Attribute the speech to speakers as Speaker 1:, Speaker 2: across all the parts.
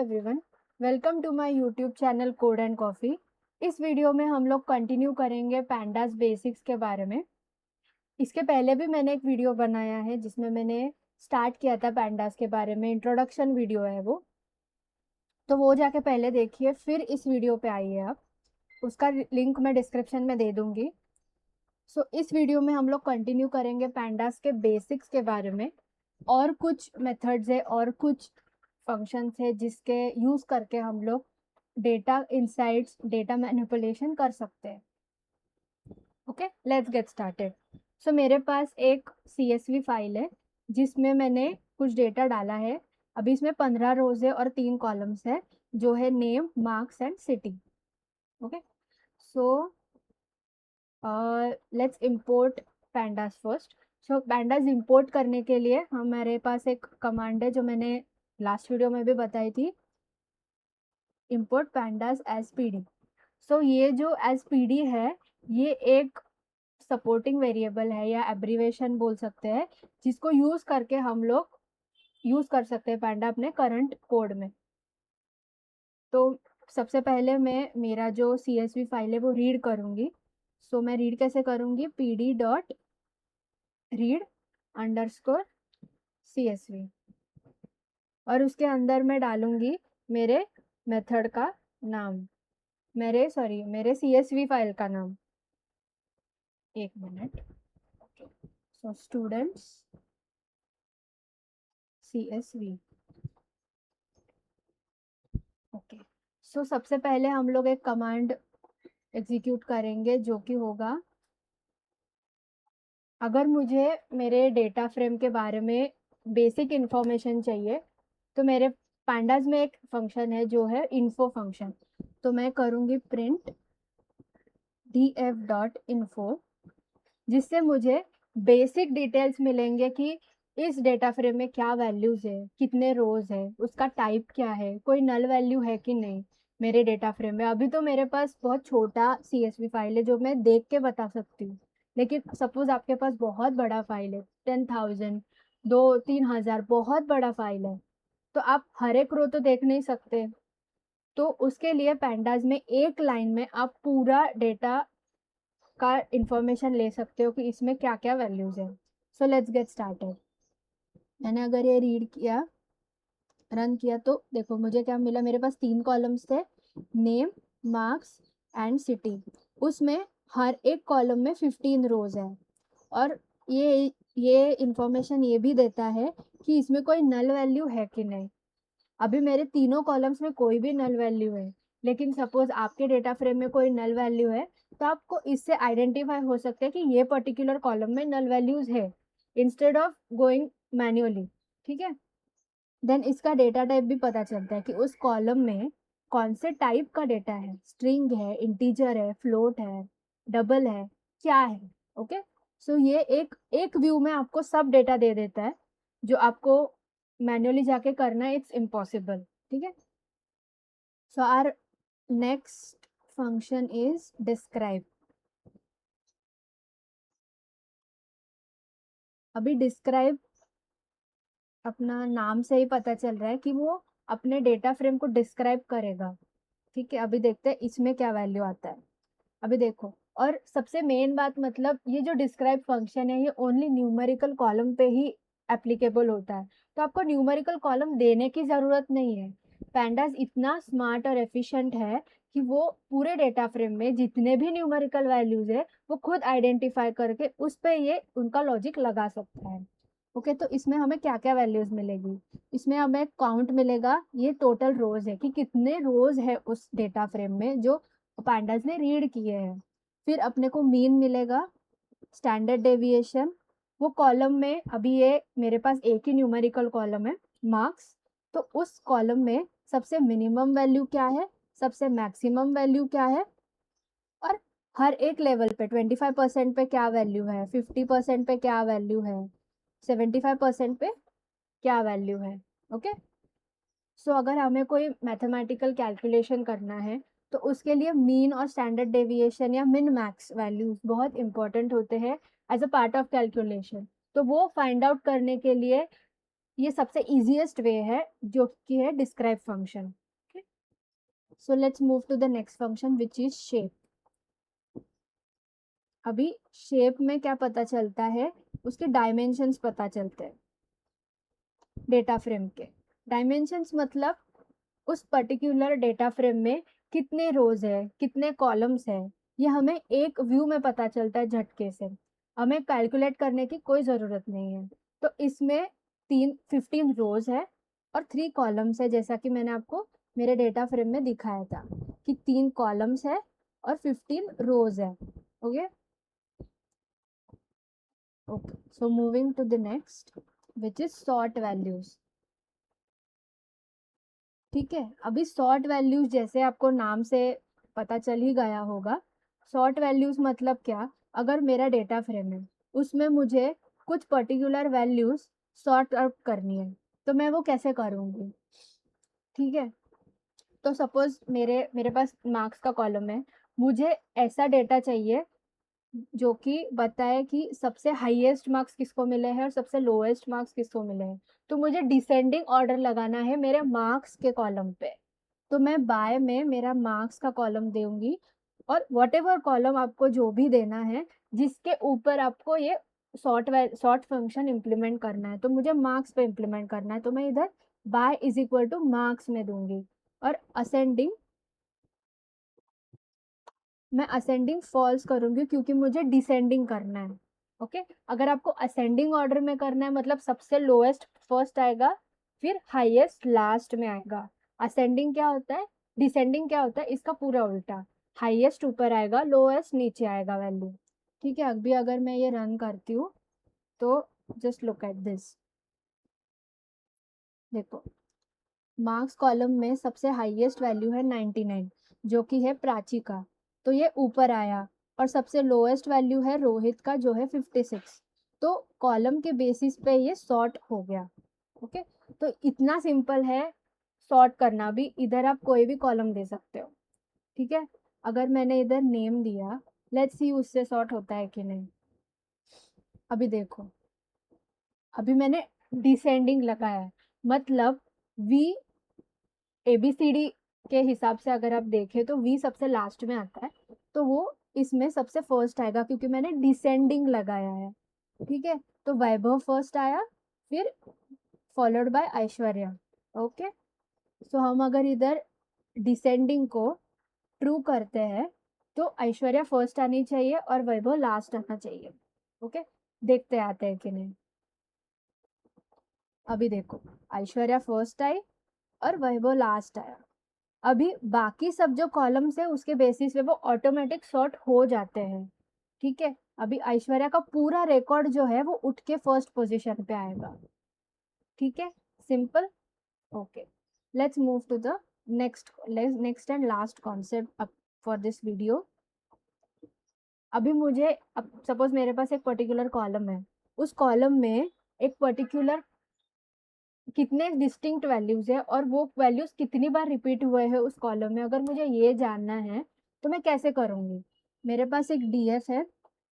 Speaker 1: Everyone, welcome to my YouTube channel code and coffee. इस video में हम लोग कंटिन्यू करेंगे पैंडास बेसिक्स के बारे में। इसके पहले भी मैंने एक वीडियो बनाया है जिसमें मैंने स्टार्ट किया था पैंडास के बारे में, इंट्रोडक्शन वीडियो है वो, तो वो जाके पहले देखिए, फिर इस वीडियो पे आइए आप। उसका लिंक मैं डिस्क्रिप्शन में दे दूंगी। इस वीडियो में हम लोग कंटिन्यू करेंगे पैंडास के बेसिक्स के बारे में। और कुछ मेथड्स है और कुछ फंक्शंस है जिसके यूज करके हम लोग डेटा इनसाइट्स, डेटा मैनिपुलेशन कर सकते हैं। Okay, let's get started. मेरे पास एक CSV फाइल है जिसमें मैंने कुछ डेटा डाला है। अभी इसमें 15 रोज है और 3 कॉलम्स है, जो है name, marks and city. Okay, so let's import pandas first. Pandas import करने के लिए हमारे पास एक कमांड है जो मैंने लास्ट वीडियो में भी बताई थी, इंपोर्ट पैंडास एज पीडी। ये जो एज पीडी है, ये एक सपोर्टिंग वेरिएबल है या एब्रीवेशन बोल सकते हैं, जिसको यूज करके हम लोग यूज कर सकते हैं पैंडा अपने करंट कोड में। तो सबसे पहले मैं मेरा जो CSV फाइल है वो रीड करूंगी। मैं रीड कैसे करूंगी, pd.read_CSV, और उसके अंदर मैं डालूंगी मेरे मेथड का नाम, मेरे CSV फाइल का नाम। एक मिनट। Students CSV। ओके, सबसे पहले हम लोग एक कमांड एग्जीक्यूट करेंगे जो कि होगा, अगर मुझे मेरे डेटा फ्रेम के बारे में बेसिक इंफॉर्मेशन चाहिए तो मेरे पैंडास में एक फंक्शन है जो है इन्फो फंक्शन। तो मैं करूँगी प्रिंट df.info, जिससे मुझे बेसिक डिटेल्स मिलेंगे कि इस डेटा फ्रेम में क्या वैल्यूज है, कितने रोज है, उसका टाइप क्या है, कोई नल वैल्यू है कि नहीं मेरे डेटा फ्रेम में। अभी तो मेरे पास बहुत छोटा CSV फाइल है जो मैं देख के बता सकती हूँ, लेकिन सपोज आपके पास बहुत बड़ा फाइल है, 10,000, 2-3 हज़ार, बहुत बड़ा फाइल है, तो आप हर एक रो तो देख नहीं सकते। तो उसके लिए पैंडास में एक लाइन में आप पूरा डेटा का इंफॉर्मेशन ले सकते हो कि इसमें क्या क्या वैल्यूज है। Let's get started. मैंने अगर ये रीड किया, रन किया, तो देखो मुझे क्या मिला। मेरे पास 3 कॉलम्स थे, नेम, मार्क्स एंड सिटी। उसमें हर एक कॉलम में 15 रोज है, और ये इंफॉर्मेशन ये भी देता है कि इसमें कोई नल वैल्यू है कि नहीं। अभी मेरे तीनों कॉलम्स में कोई भी नल वैल्यू है, लेकिन सपोज आपके डेटा फ्रेम में कोई नल वैल्यू है, तो आपको इससे आइडेंटिफाई हो सकता है कि ये पर्टिकुलर कॉलम में नल वैल्यूज है, इंस्टेड ऑफ गोइंग मैन्युअली। ठीक है, देन इसका डेटा टाइप भी पता चलता है कि उस कॉलम में कौन से टाइप का डेटा है, स्ट्रिंग है, इंटीजर है, फ्लोट है, डबल है, क्या है। ओके, ये एक व्यू में आपको सब डेटा दे देता है, जो आपको मैन्युअली जाके करना है, इट्स इम्पॉसिबल। ठीक है, our next function is describe. अभी डिस्क्राइब अपना नाम से ही पता चल रहा है कि वो अपने डेटा फ्रेम को डिस्क्राइब करेगा। ठीक है, अभी देखते हैं इसमें क्या वैल्यू आता है। अभी देखो, और सबसे मेन बात, मतलब ये जो डिस्क्राइब फंक्शन है ये ओनली न्यूमेरिकल कॉलम पे ही एप्लीकेबल होता है, तो आपको न्यूमेरिकल कॉलम देने की जरूरत नहीं है। पैंडास इतना स्मार्ट और एफिशिएंट है कि वो पूरे डेटा फ्रेम में जितने भी न्यूमेरिकल वैल्यूज है वो खुद आइडेंटिफाई करके उस पे ये उनका लॉजिक लगा सकता है। ओके, तो इसमें हमें क्या क्या वैल्यूज मिलेगी, इसमें हमें काउंट मिलेगा, ये टोटल रोज है कि कितने रोज है उस डेटा फ्रेम में जो पैंडास ने रीड किए हैं। फिर अपने को मीन मिलेगा, स्टैंडर्ड डेविएशन, वो कॉलम में अभी ये मेरे पास एक ही न्यूमेरिकल कॉलम है, मार्क्स, तो उस कॉलम में सबसे मिनिमम वैल्यू क्या है, सबसे मैक्सिमम वैल्यू क्या है, और हर एक लेवल पे 25% पे क्या वैल्यू है, 50% पे क्या वैल्यू है, 75% पे क्या वैल्यू है। ओके, अगर हमें कोई मैथमेटिकल कैलकुलेशन करना है तो उसके लिए मीन और स्टैंडर्ड डेविएशन या मिन मैक्स वैल्यूज बहुत इंपॉर्टेंट होते हैं as a part of calculation. तो वो फाइंड आउट करने के लिए ये सबसे इजीएस्ट वे है जो कि है describe function. So let's move to the next function which is shape. अभी शेप में क्या पता चलता है, उसके डायमेंशंस पता चलते हैं डेटा फ्रेम के। डायमेंशंस मतलब उस पर्टिकुलर डेटा फ्रेम में कितने रोज है, कितने कॉलम्स है, ये हमें एक व्यू में पता चलता है झटके से, हमें कैलकुलेट करने की कोई ज़रूरत नहीं है। तो इसमें 15 रोज है और 3 कॉलम्स है, जैसा कि मैंने आपको मेरे डेटा फ्रेम में दिखाया था कि 3 कॉलम्स है और 15 रोज है। Okay okay, so moving to the next which is sort values. ठीक है, अभी सॉर्ट वैल्यूज जैसे आपको नाम से पता चल ही गया होगा, सॉर्ट वैल्यूज मतलब क्या, अगर मेरा डेटा फ्रेम है उसमें मुझे कुछ पर्टिकुलर वैल्यूज सॉर्ट आउट करनी है, तो मैं वो कैसे करूँगी। ठीक है, तो सपोज मेरे मेरे पास मार्क्स का कॉलम है, मुझे ऐसा डेटा चाहिए जो कि बताए कि सबसे हाईएस्ट मार्क्स किसको मिले हैं और सबसे लोएस्ट मार्क्स किसको मिले हैं। तो मुझे डिसेंडिंग ऑर्डर लगाना है मेरे मार्क्स के कॉलम पे, तो मैं बाय में मेरा मार्क्स का कॉलम दूंगी और वट एवर कॉलम आपको जो भी देना है जिसके ऊपर आपको ये सॉर्ट फंक्शन इम्प्लीमेंट करना है, तो मुझे मार्क्स पे इम्प्लीमेंट करना है, तो मैं इधर by is equal to marks में दूंगी और असेंडिंग मैं असेंडिंग फॉल्स करूंगी क्योंकि मुझे डिसेंडिंग करना है। ओके, अगर आपको असेंडिंग ऑर्डर में करना है मतलब सबसे लोएस्ट फर्स्ट आएगा फिर हाईएस्ट लास्ट में आएगा। असेंडिंग क्या होता है, डिसेंडिंग क्या होता है, इसका पूरा उल्टा, हाईएस्ट ऊपर आएगा लोएस्ट नीचे आएगा वैल्यू। ठीक है, अभी अगर मैं ये रन करती हूँ तो जस्ट लुक एट दिस, देखो मार्क्स कॉलम में सबसे हाईएस्ट वैल्यू है 99 जो कि है प्राची का, तो ये ऊपर आया, और सबसे लोएस्ट वैल्यू है रोहित का जो है 56, तो कॉलम के बेसिस पे ये सॉर्ट हो गया। ओके, तो इतना सिंपल है सॉर्ट करना भी, इधर आप कोई भी कॉलम दे सकते हो। ठीक है, अगर मैंने इधर नेम दिया, लेट्स सी उससे सॉर्ट होता है कि नहीं। अभी देखो, अभी मैंने डिसेंडिंग लगाया है, मतलब वी ABCD के हिसाब से अगर आप देखें तो वी सबसे लास्ट में आता है, तो वो इसमें सबसे फर्स्ट आएगा क्योंकि मैंने डिसेंडिंग लगाया है। ठीक है, तो वैभव फर्स्ट आया फिर फॉलोड बाय ऐश्वर्या। ओके, सो हम अगर इधर डिसेंडिंग को ट्रू करते हैं तो ऐश्वर्या फर्स्ट आनी चाहिए और वैभव लास्ट आना चाहिए। ओके, देखते आते हैं कि नहीं। अभी देखो, ऐश्वर्या फर्स्ट आई और वैभव लास्ट आया। अभी बाकी सब जो कॉलम्स है उसके बेसिस पे वो ऑटोमेटिक सॉर्ट हो जाते हैं। ठीक है, अभी ऐश्वर्या का पूरा रिकॉर्ड जो है वो उठ के फर्स्ट पोजीशन पे आएगा। ठीक है, simple. Okay, let's move to the next and last concept for this video. अभी मुझे, अब सपोज मेरे पास एक पर्टिकुलर कॉलम है, उस कॉलम में एक पर्टिकुलर कितने डिस्टिंक्ट वैल्यूज है और वो वैल्यूज कितनी बार रिपीट हुए हैं उस कॉलम में, अगर मुझे ये जानना है तो मैं कैसे करूँगी। मेरे पास एक DF है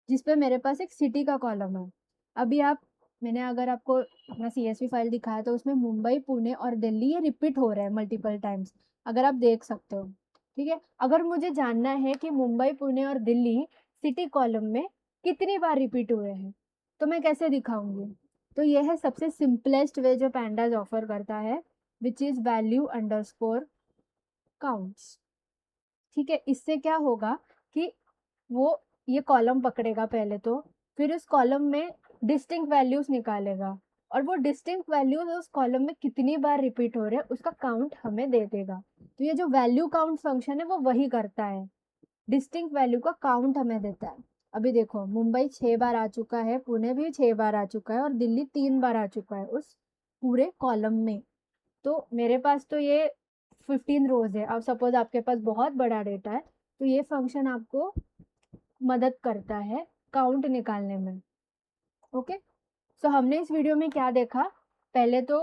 Speaker 1: जिसपे मेरे पास एक सिटी का कॉलम है। अभी आप, मैंने अगर आपको अपना CSV फाइल दिखाया तो उसमें मुंबई पुणे और दिल्ली ये रिपीट हो रहे हैं मल्टीपल टाइम्स, अगर आप देख सकते हो। ठीक है, अगर मुझे जानना है कि मुंबई पुणे और दिल्ली सिटी कॉलम में कितनी बार रिपीट हुए हैं, तो मैं कैसे दिखाऊंगी। तो यह है सबसे सिंपलेस्ट वे जो पैंडाज ऑफर करता है, which is value underscore counts. ठीक है, इससे क्या होगा कि वो ये कॉलम पकड़ेगा पहले तो, फिर उस कॉलम में डिस्टिंक्ट वैल्यूज निकालेगा और वो डिस्टिंक्ट वैल्यूज उस कॉलम में कितनी बार रिपीट हो रहे हैं उसका काउंट हमें दे देगा। तो ये जो वैल्यू काउंट फंक्शन है वो वही करता है, डिस्टिंक्ट वैल्यू का काउंट हमें देता है। अभी देखो, मुंबई 6 बार आ चुका है, पुणे भी 6 बार आ चुका है और दिल्ली 3 बार आ चुका है उस पूरे कॉलम में। तो मेरे पास तो ये 15 रोज है। अब सपोज आपके पास बहुत बड़ा डेटा है तो ये फंक्शन आपको मदद करता है काउंट निकालने में। ओके, सो हमने इस वीडियो में क्या देखा, पहले तो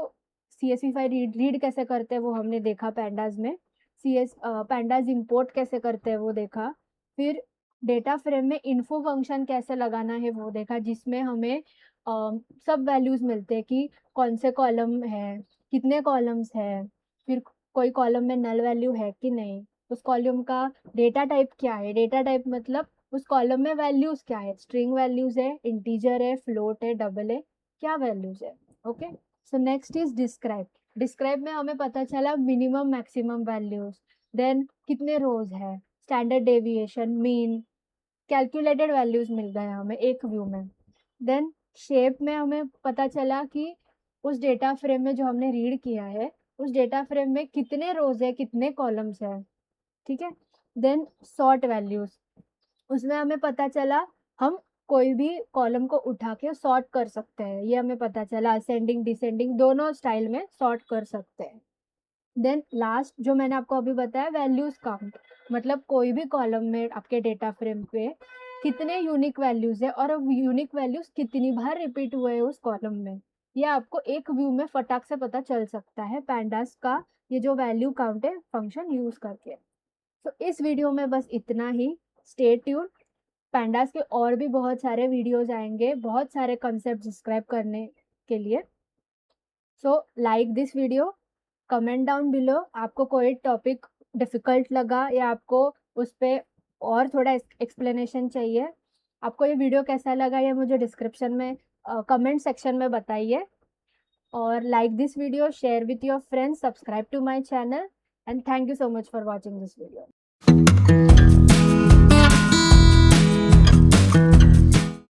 Speaker 1: CSV फाइल रीड कैसे करते हैं वो हमने देखा पैंडाज में, पैंडाज इंपोर्ट कैसे करते हैं वो देखा, फिर डेटा फ्रेम में इन्फो फंक्शन कैसे लगाना है वो देखा, जिसमें हमें सब वैल्यूज मिलते हैं कि कौन से कॉलम है, कितने कॉलम्स है, फिर कोई कॉलम में नल वैल्यू है कि नहीं, उस कॉलम का डेटा टाइप क्या है, डेटा टाइप मतलब उस कॉलम में वैल्यूज क्या है, स्ट्रिंग वैल्यूज है, इंटीजर है, फ्लोट है, डबल है, क्या वैल्यूज है। Okay, so next is describe. Describe में हमें पता चला मिनिमम मैक्सिमम वैल्यूज, देन कितने रोज है, standard deviation, mean, calculated values मिल गए हमें एक व्यू में। देन शेप में हमें पता चला कि उस डेटा फ्रेम में जो हमने रीड किया है उस डेटा फ्रेम में कितने रोज है, कितने कॉलम्स है। ठीक है। देन सॉर्ट वैल्यूज, उसमें हमें पता चला हम कोई भी कॉलम को उठा के सॉर्ट कर सकते हैं, ये हमें पता चला, असेंडिंग डिसेंडिंग दोनों स्टाइल में सॉर्ट कर सकते हैं। देन लास्ट जो मैंने आपको अभी बताया, वैल्यूज काउंट, मतलब कोई भी कॉलम में आपके डेटा फ्रेम पे कितने यूनिक वैल्यूज है और यूनिक वैल्यूज कितनी बार रिपीट हुए हैं उस कॉलम में, ये आपको एक व्यू में फटाक से पता चल सकता है पैंडास का ये जो वैल्यू काउंट है फंक्शन यूज करके। तो इस वीडियो में बस इतना ही। स्टे ट्यून, पैंडास के और भी बहुत सारे वीडियोज आएंगे, बहुत सारे कॉन्सेप्ट डिस्क्राइब करने के लिए। So like this video, comment down below आपको कोई टॉपिक डिफिकल्ट लगा या आपको उस पर और थोड़ा एक्सप्लेनेशन चाहिए, आपको ये वीडियो कैसा लगा ये मुझे डिस्क्रिप्शन में कमेंट सेक्शन में बताइए। और like this video, share with your friends, subscribe to my channel, and thank you so much for watching this video.